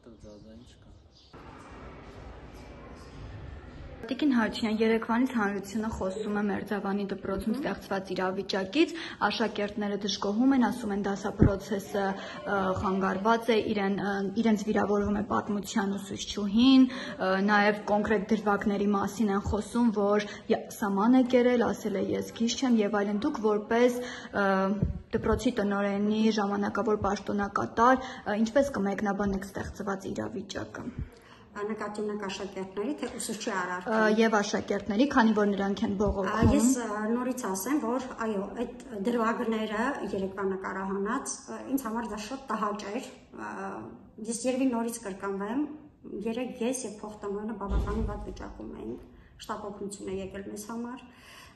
որտեղ ձազային չկա։ Տիկին Հարությունյան, երեկվանից հանրությունը խոսում է Մերձավանի դպրոցում ստեղծված իրավիճակից, աշակերտները դժգոհում են, ասում են դասապրոցեսը խանգարված է, իրենց վիրավորվում է պատմության ուսուցչուհին, նաև կոնկրետ դրվագների մասին են խոսում, որ սաման է կերել, ասել է ես քիչ չեմ եւ այլն։ Դուք որպես դպրոցի տնօրենի ժամանակավոր պաշտոնակատար, ինչպես կմեկնաբանեք ստեղծված իրավիճակը։ Նկատի ունեք աշակերտների, թե ուսուցչի արարքի։ Եվ աշակերտների, քանի որ նրանք են բողոքում։ Ես նորից ասեմ, որ այո, այդ դրվագները երեկվա նկարահանած ինձ համար դա շատ տհաճ էր։ Ես երևի նորից կրկնվեմ, երեք ես եւ փոխտնօրենը բավականին վատ վիճակում էինք, շտապ օգնություն է եկել մեզ համար։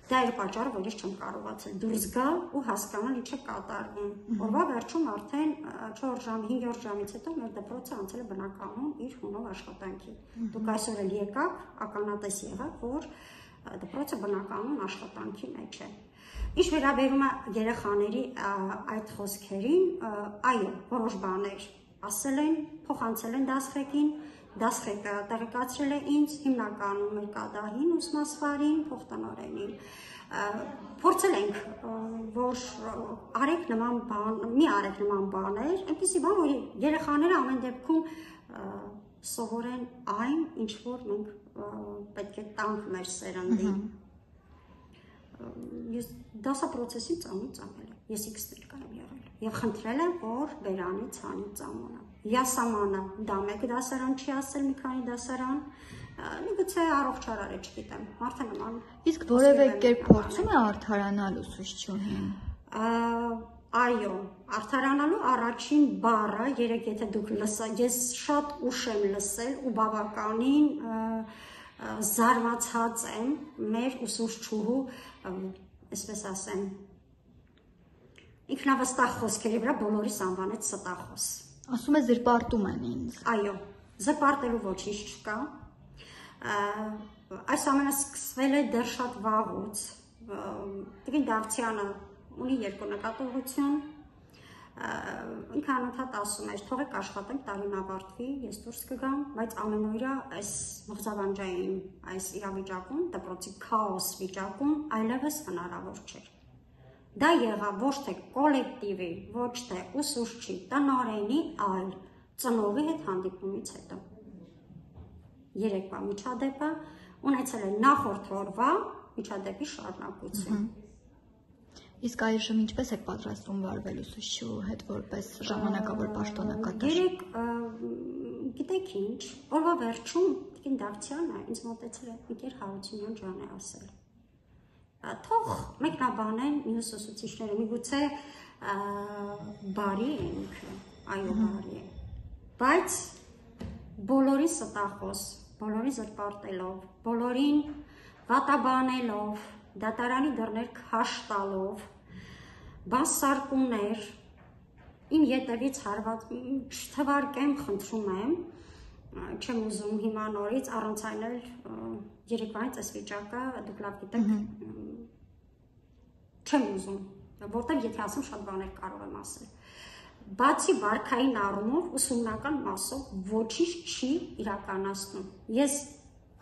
Դա էր պատճառը, որ ես չեմ կարողացել դուրս գալ ու հասկանալ ինչ է կատարվում։ Օրվա վերջում արդեն 4 ժամ, 5 ժամից հետո մեր դպրոցը անցել է բնականon իր հունով աշխատանքի։ Դուք այսօր էլ եկաք, ականատես եղաք, որ դպրոցը բնականon աշխատանքի մեջ է։ Ինչ վերաբերում է երեխաների այդ խոսքերին, այո, որոշ բաներ ասել են, փոխանցել են դասղեկին, դասղեկը տեղեկացրել է ինձ, հիմնականում մեր կադահին, ուսմասվարին, փոխտնօրենին։ Փորձել ենք, որ արեք նման բան, մի արեք նման բաներ, այնպեսի բան, որ երեխաները ամեն դեպքում սովորեն այն, ինչ որ մենք պետք է տանք մեր սերնդին։ Ես դասապրոցեսին ծամոն ծամել եմ, ես X ներկա եմ եղել եւ խնդրել եմ, որ բերանի ցանի ծամոնը։ Յասամանը դա մեկ դասարան չի ասել, մի քանի դասարան, միգուցե առողջարար է, չգիտեմ, մարդը նման։ Իսկ որևէ կերպ փորձում է արդարանալ ուսուցչուհին։ Այո, արդարանալու առաջին բառը, երեք եթե դուք լսած, ես շատ ուշ եմ լսել ու բավականին զարմացած եմ մեր ուսուցչուհու, այսպես ասեմ, ինքնավստահ խոսքերի վրա բոլորիս անվանեց ստախոս։ Ասում է զրպարտում են ինձ։ Այո, զրպարտելու ոչինչ չկա։ Այս ամենը սկսվել է դեռ շատ վաղուց։ Տիկին Դավթյանը ունի երկու նկատողություն, ինքը անընդհատ ասում էր, թողեք աշխատենք, տարին ավարտվի, ես դուրս կգամ, բայց ամենօրյա այս մղձավանջային այս իրավիճակում, դպրոցի քաոս վիճակում այլևս հնարավոր չէր։ Դա եղավ ոչ թե կոլեկտիվի, ոչ թե ուսուցչի, տնօրենի, այլ ծնողի հետ հանդիպումից հետո։ Երեկվա միջադեպը ունեցել է նախորդ օրվա միջադեպի շարունակություն։ Իսկ այժմ ինչպես եք պատրաստվում վարվել ուսուցչու հետ որպես ժամանակավոր պաշտոնակատար։ Երեք, գիտեք ինչ, օրվա վերջում տիկին Դավթյանը ինձ մոտեցել է, Միկեր Հարությունյան ջան է ասել։ Թող մեկնաբանեն մյուս ուսուցիչները, միգուցե բարի է ինքը, այո բարի է, բայց բոլորի ստախոս, բոլորի զրպարտելով, բոլորին վատաբանելով, դատարանի դռներ քաշ տալով, բասարկումներ, իմ ետևից հարված, չթվարկեմ, խնդրում եմ, չեմ ուզում հիմա նորից առանց այն էլ երեկվանից այս վիճակը դուք լավ գիտեք, չեմ ուզում, որտեղ եթե ասեմ շատ բաներ կարող եմ ասել։ Բացի վարքային առումով ուսումնական մասով ոչինչ չի իրականացնում։ Ես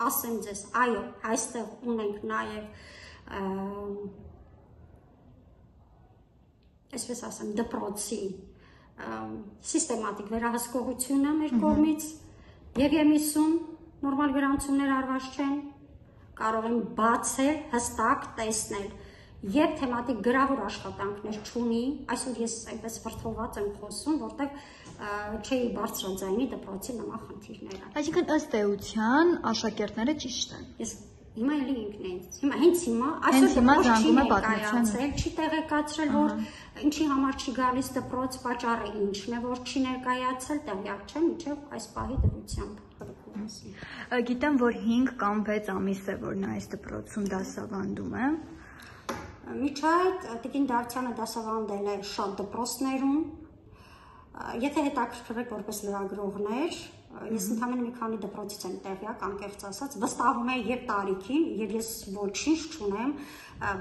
ասեմ ձեզ, այո, այստեղ ունենք նաև այսպես ասեմ, դպրոցի սիստեմատիկ վերահսկողությունը մեր կողմից եւ 50 նորմալ գրանցումներ արված չեն, կարող են բացել, հստակ տեսնել եւ թեմատիկ գրավոր աշխատանքներ չունի, այսօր ես այնպես վրդովված եմ խոսում, որտեղ չէի բարձրաձայնի դպրոցի նման խնդիրները։ Այսինքն ըստ էության աշակերտները ճիշտ են։ Ես հիմա էլի ինքն ինձ, հենց հիմա այսօր զանգում է պատմության, չի տեղեկացրել, որ ինչի համար չի գալիս դպրոց, պատճառը ինչն է, որ չի ներկայացել, տեղյակ չեմ, մինչև այս պահի դրությամբ։ Գիտեմ, որ 5 կամ 6 ամիս է, որ նա այս դպրոցում դասավանդում է։ Միջ այդ տիկին Դավթյանը դասավանդել է շատ դպրոցներում, եթե հետաքրքրվեք որպես լրագրողներ, ես ընդհանրապես մի քանի դպրոցից եմ տեղյակ, անկեղծ ասած, վստահում եմ եւ տարիքին, եւ ես ոչինչ չունեմ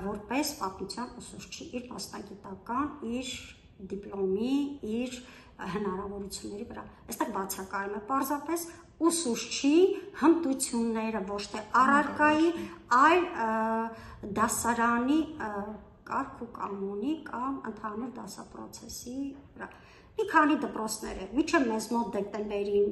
որպես պատմության ուսուցչի իր մասնագիտական, իր դիպլոմի, իր հնարավորությունների վրա։ Այստեղ բացակայում է պարզապես ուսուցչի հմտությունները, ոչ թե առարկայի, այլ դասարանի կարգ ու կանոնի կամ ընդհանուր դասապրոցեսի վրա։ Մի քանի դպրոցներ է, մինչև մեզ մոտ դեկտեմբերին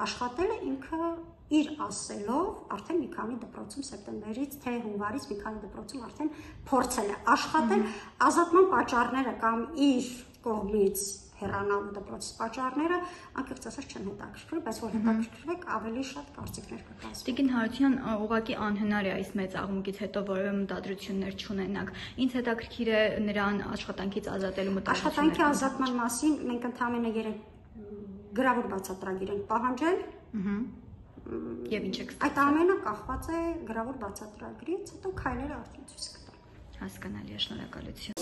աշխատել է ինքը իր ասելով արդեն մի քանի դպրոցում սեպտեմբերից թե հունվարից մի քանի դպրոցում արդեն փորձել է աշխատել ազատման պատճառները կամ իր կողմից հեռանալու դպրոցի պատճառները անկեղծ ասած չեն հետաքրքրել, բայց որ հետաքրքրվեք ավելի շատ կարծիքներ կկազմեն։ Տիկին Հարությունյան, ուղղակի անհնար է այս մեծ աղմուկից հետո որևէ մտադրություններ չունենաք։ Ինձ հետաքրքիր է նրան աշխատանքից ազատելու մտադրությունները։ Աշխատանքի ազատման մասին մենք ընդհանրապես 3 գրավոր բացատրագիր ենք պահանջել։ Եվ ինչ եք Այդ ամենը կախված է գրավոր բացատրագրից, հետո քայլերը արդեն ցույց կտան։ Հասկանալի է, շնորհակալություն։